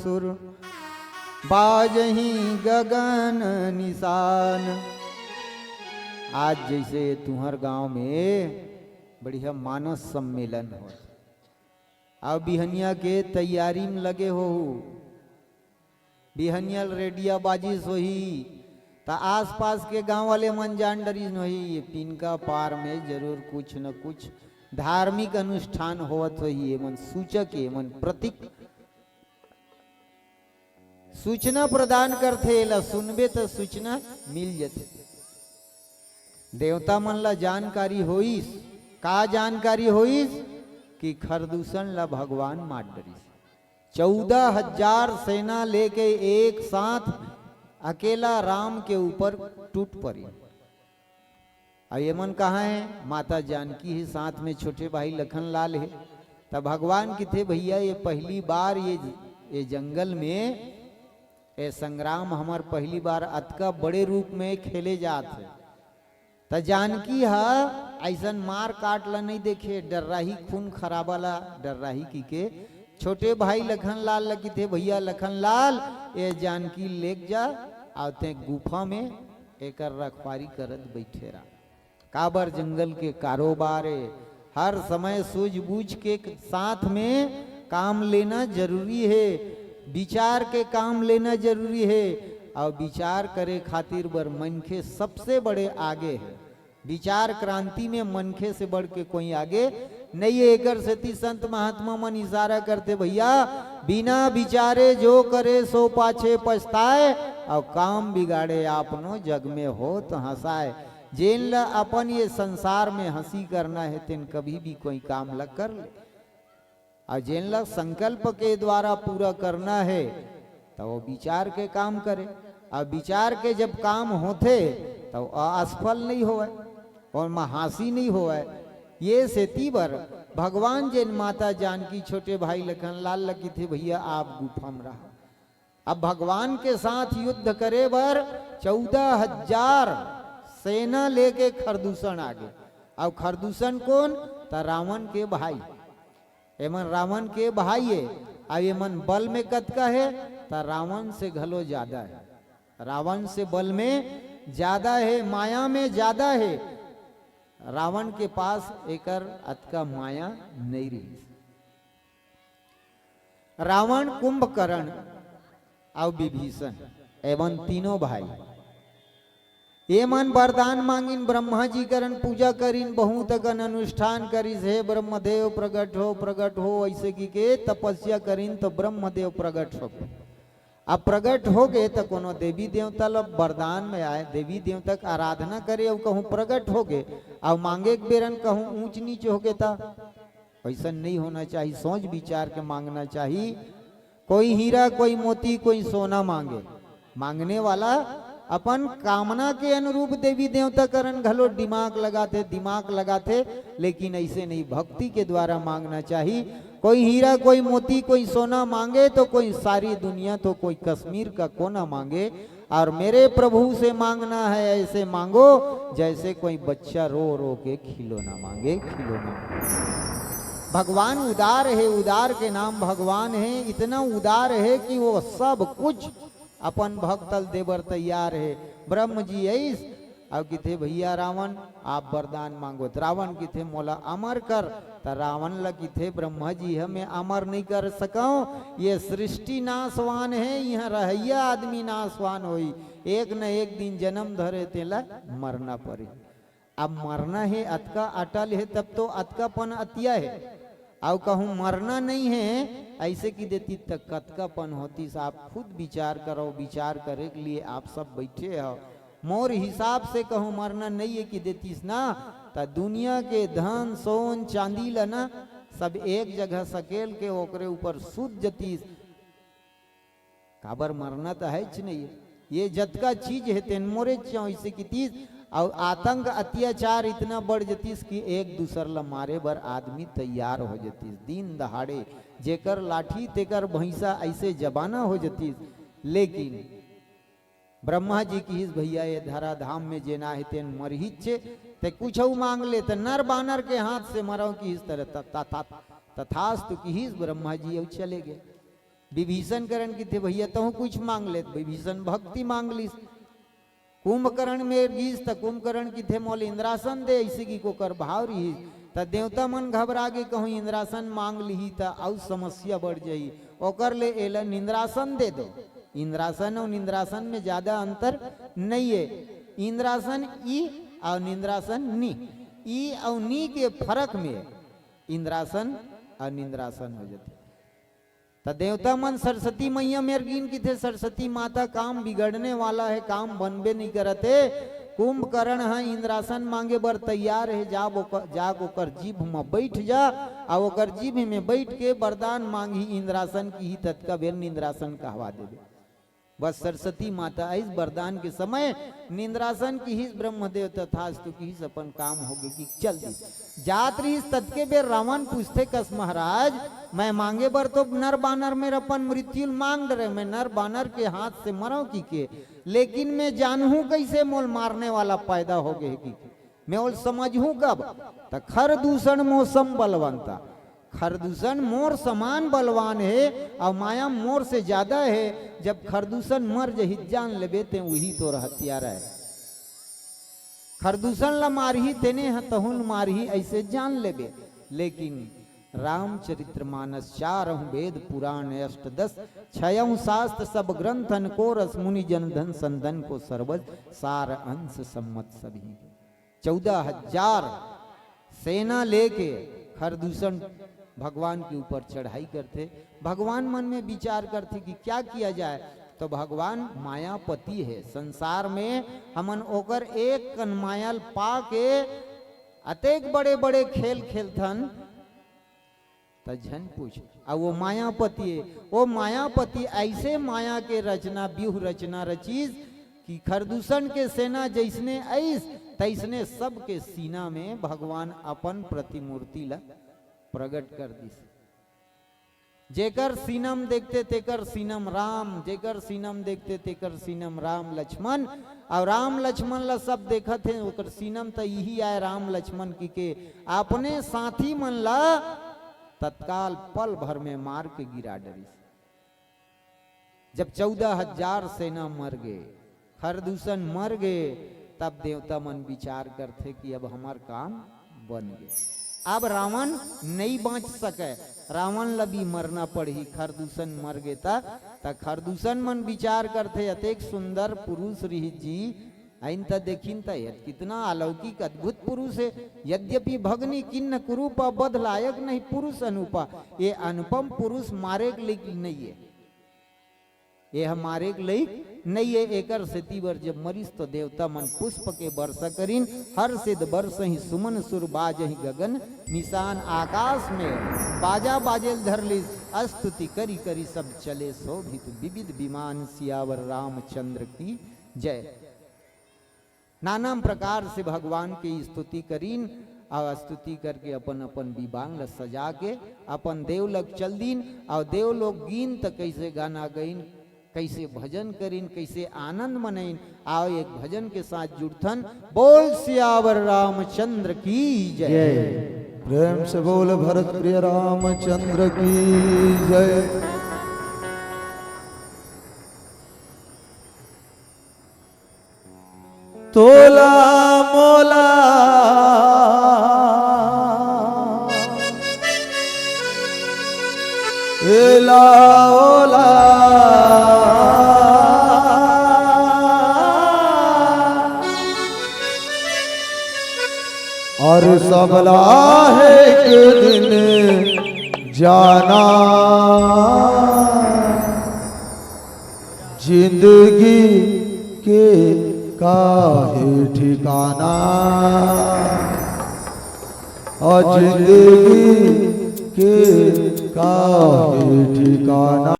सुर बाजही गगन निशान। आज जैसे तुम्हार गांव में बढ़िया मानस सम्मेलन हो, अब बिहनिया के तैयारी में लगे हो, बिहनिया रेडिया बाजी सोही ता आस पास के गांव वाले मन जान डरी नहीं, ये पिनका पार में जरूर कुछ न कुछ धार्मिक अनुष्ठान होवत होई। मन सूचक है, मन प्रतीक सूचना प्रदान करथे, ला सुनबे तो सूचना मिल जाते। देवता मन ला जानकारी होइस, का जानकारी होइस कि खरदूषण ला भगवान मार डरिस। 14,000 सेना लेके एक साथ अकेला राम के ऊपर टूट पड़ी। और ये मन कहाँ है? माता जानकी है, साथ में छोटे भाई लखन लाल है। तब भगवान की थे भैया ये पहली बार ये जंगल में ये संग्राम हमार पहली बार अतका बड़े रूप में खेले जाते। त जानकी हा ऐसा मार काट ला नहीं देखे, डर रही खून खराबाला डर रही की के छोटे भाई लखन लाल लगी थे भैया लखन लाल ये जानकी लेक जा आते गुफा में एक रखवारी करत बैठे रहा। काबर जंगल के कारोबार है, हर समय सूझबूझ के साथ में काम लेना जरूरी है, विचार के काम लेना जरूरी है। और विचार करे खातिर बर मनखे सबसे बड़े आगे है। विचार क्रांति में मनखे से बढ़ के कोई आगे नहीं है। एकर सेती संत महात्मा मन इशारा करते भैया बिना विचारे जो करे सो पाछे पछताए, और काम बिगाड़े आपनो जग में हो तो हंसाए। जेन ला अपन ये संसार में हंसी करना है तेन कभी भी कोई काम ला कर ले, और जेन ला संकल्प के द्वारा पूरा करना है तो वो विचार के काम करे। और विचार के जब काम होते तो असफल नहीं होए और महासी नहीं होए। ये सेती बर भगवान जेन माता जानकी छोटे भाई लखन लाल लगी थे भैया आप गुफा में रहा। अब भगवान के साथ युद्ध करे बर 14,000 सेना लेके खरदूषण आगे। अब खरदूषण कौन? तो रावण के भाई, एमन रावण के भाई है। अब एमन बल में कतका है? तो रावण से घलो ज्यादा है, रावण से बल में ज्यादा है, माया में ज्यादा है। रावण के पास एकर अतका माया नहीं रही। रावण, कुंभकर्ण और विभीषण एवं तीनों भाई ये मन वरदान मांगिन ब्रह्मा जी करन पूजा करिन बहुत अगन अनुष्ठान करिस। हे ब्रह्मदेव प्रगट हो ऐसे की के तपस्या करिन तो ब्रह्मदेव प्रगट हो। अब प्रगट हो गए तो कोनो देवी देवता लोग वरदान में आए, देवी देवता का आराधना करे और कहूँ प्रगट हो गए और मांगे के बेरन कहूँ ऊंच नीच हो गए था। ऐसा नहीं होना चाहिए, सोच विचार के मांगना चाहिए। कोई हीरा कोई मोती कोई सोना मांगे, मांगने वाला अपन कामना के अनुरूप देवी देवता करन घलो दिमाग लगाते, लेकिन ऐसे नहीं, भक्ति के द्वारा मांगना चाहिए। कोई हीरा कोई मोती कोई सोना मांगे तो कोई सारी दुनिया, तो कोई कश्मीर का कोना मांगे। और मेरे प्रभु से मांगना है ऐसे मांगो जैसे कोई बच्चा रो रो के खिलौना मांगे, खिलौना। भगवान उदार है, उदार के नाम भगवान है। इतना उदार है कि वो सब कुछ अपन भक्तल देवर तैयार है। ब्रह्म जी ऐस अब किथे भैया रावण आप वरदान मांगो, तो रावण किथे मोला अमर कर। तो रावण ला किथे ब्रह्मा जी हमें अमर नहीं कर सकाऊं, ये सृष्टि नाशवान है, यहाँ रहैया आदमी नाशवान होई। एक न एक दिन जन्म धरे तेला मरना पड़े। अब मरना है अतका अटल है तब तो अतकापन अतिया है। और कहूँ मरना नहीं है ऐसे की देती तक कतकापन होती। आप खुद विचार करो, विचार करे के लिए आप सब बैठे हो। मोर हिसाब से कहूँ मरना नहीं है कि देतीस ना, तो दुनिया के धन सोन चांदी ला ना सब एक जगह सकेल के ओकरे ऊपर सूत जतीस। काबर मरना तो है नहीं है, ये जतका चीज है तेन मोरे ऐसे की तीस। और आतंक अत्याचार इतना बढ़ जतीस कि एक दूसर ला मारे बर आदमी तैयार हो जतीस। दिन दहाड़े जेकर लाठी तेकर भैंसा ऐसे जबाना हो जतीस। लेकिन ब्रह्मा जी की हिस भैया ये धरा धाम में जेना है तेन मरहित छे, ते कुछ मांग ले तो नर बानर के हाथ से मरो की इस तरह तथास्तु की हिस ब्रह्मा जी चले गए। विभीषण करण की थे भैया तहु कुछ मांग ले, विभीषण भक्ति मांग ली। कुंभकर्ण में गीस त कुंभकर्ण की थे मोल इंद्रासन दे, इसी की को कर भाव रही त देवता मन घबरा के कहूँ इंद्रासन मांग ली त और समस्या बढ़ जाई, ओकर ले एलन इंद्रासन दे दो। इंद्रासन और निंद्रासन में ज्यादा अंतर नहीं है। इंद्रासन ई और निंद्रासन नी, ई और नी के फर्क में इंद्रासन और निंद्रासन हो जाते। तो देवता मन सरस्वती मैया में गिन की थे, सरस्वती माता काम बिगड़ने वाला है, काम बनबे नहीं करते। कुंभकर्ण है इंद्रासन मांगे बर तैयार है, जाग ओकर जीभ में बैठ जा और ओकर जीभ में बैठ के वरदान मांगी इंद्रासन की ही तत्का बेर इंद्रासन कहवा देवे। बस सरस्वती माता इस वरदान के समय निंद्रासन की ही ब्रह्मदेव तथास्तु की ही अपन काम हो गए कि चल दी जात रही। तत्के बेर रावण पूछते कस महाराज मैं मांगे बर तो नर बानर में अपन मृत्यु मांग डरे, मैं नर बानर के हाथ से मरो की के, लेकिन मैं जानूं कैसे मोल मारने वाला पैदा हो गए की मैं और समझूं कब। तो खरदूषण मौसम बलवंता, खरदूषण मोर समान बलवान है और माया मोर से ज्यादा है। जब खरदूषण मर जही जान लेबे ते वही तो हत्यारा है। खरदूषण ला मारही तेने हतहुन मारही ऐसे जान लेबे। लेकिन रामचरित्र मानस 4 वेद पुराण अष्टदश 6 शास्त्र सब ग्रंथन को रस मुनि जन धन संधन को सर्वज सार अंश सम्मत सभी। 14,000 सेना लेके खरदूषण भगवान के ऊपर चढ़ाई करते। भगवान मन में विचार करते कि क्या किया जाए। तो भगवान मायापति है, संसार में हमन ओकर एक कन्मायल पा के अतेक बड़े बड़े खेल खेलथन तो झन पूछ। और वो मायापति है, वो मायापति ऐसे माया के रचना व्यूह रचना रचीज कि खरदूषण के सेना जैसने ऐस तैसने सबके सीना में भगवान अपन प्रतिमूर्ति ला प्रकट कर दी। जेकर सीनम देखते तेकर सीनम राम, जेकर सीनम देखते तेकर सीनम राम लक्ष्मण। और राम लक्ष्मण ला सब देखा थे ओकर सीनम तो यही आए राम लक्ष्मण की के अपने साथी मन ला तत्काल पल भर में मार के गिरा डरी। जब 14,000 सेना मर गए, खरदूषण मर गए, तब देवता मन विचार करते कि अब हमार काम बन गए। अब रावण नहीं बच सके, रावण लबी मरना पड़ी। खरदूषण मर गए था खरदूषण मन विचार करते अतेक सुंदर पुरुष रही जी आइन त देखिन त कितना अलौकिक अद्भुत पुरुष है। यद्यपि भगनी किन्न कुरूपा बध लायक नहीं पुरुष अनुपा, ये अनुपम पुरुष मारे के लिए नहीं है, ये हमारे लायक नहीं है। एकर सेती बर जब मरीस तो देवता मन पुष्प के वर्षा करीन, हर सिद्ध वर्ष ही सुमन सुर बाज ही गगन निशान आकाश में बाजा बाजेल धर ली स्तुति करी करी सब चले शोभित विविध विमान सियावर रामचंद्र की जय। नाना प्रकार से भगवान की स्तुति करीन और स्तुति करके अपन अपन विवांग सजा के अपन देवलोक चल दीन। और देवलोक गीन तो कैसे गाना गईन, कैसे भजन करीन, कैसे आनंद मनईन। आओ एक भजन के साथ जुड़थन, बोल सियावर रामचंद्र की जय। प्रेम से बोल भरत प्रिय रामचंद्र की जय। तोला मोला एला ओला और सबला है एक दिन जाना, जिंदगी के काहे ठिकाना, और जिंदगी के काहे ठिकाना।